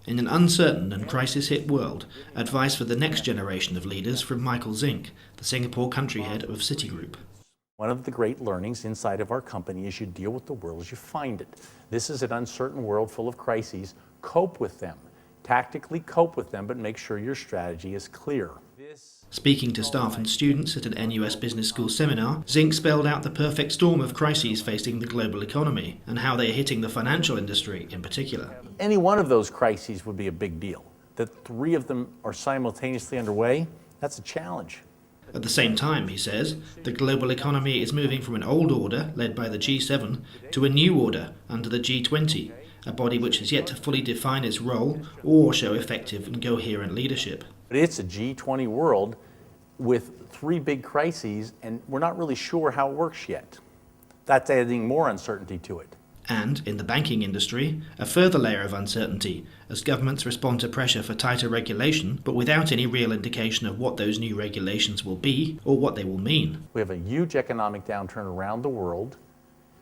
In an uncertain and crisis-hit world, advice for the next generation of leaders from Michael Zink, the Singapore country head of Citigroup. One of the great learnings inside of our company is you deal with the world as you find it. This is an uncertain world full of crises. Cope with them. Tactically cope with them, but make sure your strategy is clear. Speaking to staff and students at an NUS Business School seminar, Zink spelled out the perfect storm of crises facing the global economy and how they are hitting the financial industry in particular. Any one of those crises would be a big deal. That three of them are simultaneously underway, that's a challenge. At the same time, he says, the global economy is moving from an old order led by the G7 to a new order under the G20, a body which has yet to fully define its role or show effective and coherent leadership. But it's a G20 world with three big crises, and we're not really sure how it works yet. That's adding more uncertainty to it. And, in the banking industry, a further layer of uncertainty as governments respond to pressure for tighter regulation, but without any real indication of what those new regulations will be or what they will mean. We have a huge economic downturn around the world,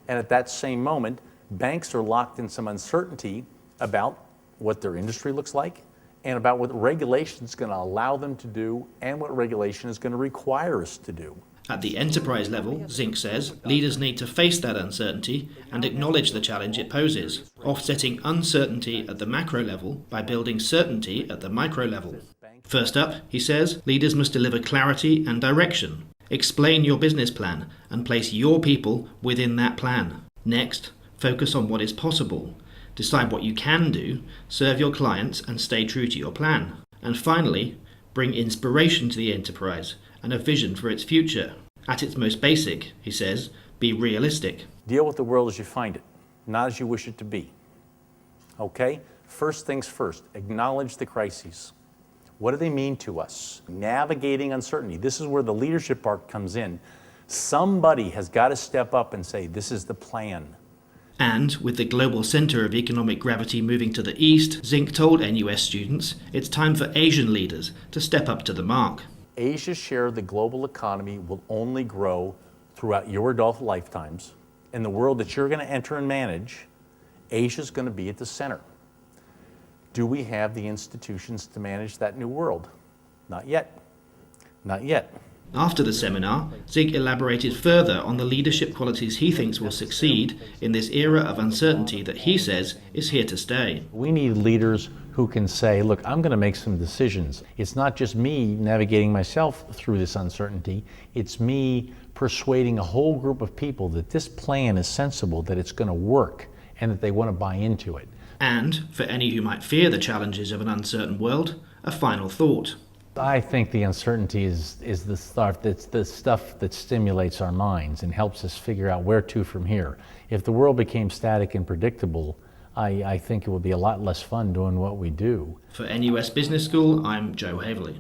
and at that same moment, banks are locked in some uncertainty about what their industry looks like and about what regulation is going to allow them to do and what regulation is going to require us to do. At the enterprise level, Zink says, leaders need to face that uncertainty and acknowledge the challenge it poses, offsetting uncertainty at the macro level by building certainty at the micro level. First up, he says, leaders must deliver clarity and direction. Explain your business plan and place your people within that plan. Next, focus on what is possible. Decide what you can do, serve your clients and stay true to your plan. And finally, bring inspiration to the enterprise and a vision for its future. At its most basic, he says, be realistic. Deal with the world as you find it, not as you wish it to be. Okay? First things first, acknowledge the crises. What do they mean to us? Navigating uncertainty. This is where the leadership part comes in. Somebody has got to step up and say, this is the plan. And, with the global centre of economic gravity moving to the east, Zink told NUS students it's time for Asian leaders to step up to the mark. Asia's share of the global economy will only grow throughout your adult lifetimes. In the world that you're going to enter and manage, Asia's going to be at the center. Do we have the institutions to manage that new world? Not yet. Not yet. After the seminar, Zink elaborated further on the leadership qualities he thinks will succeed in this era of uncertainty that he says is here to stay. We need leaders who can say, look, I'm going to make some decisions. It's not just me navigating myself through this uncertainty. It's me persuading a whole group of people that this plan is sensible, that it's going to work, and that they want to buy into it. And, for any who might fear the challenges of an uncertain world, a final thought. I think the uncertainty is the stuff that stimulates our minds and helps us figure out where to from here. If the world became static and predictable, I think it would be a lot less fun doing what we do. For NUS Business School, I'm Joe Haverly.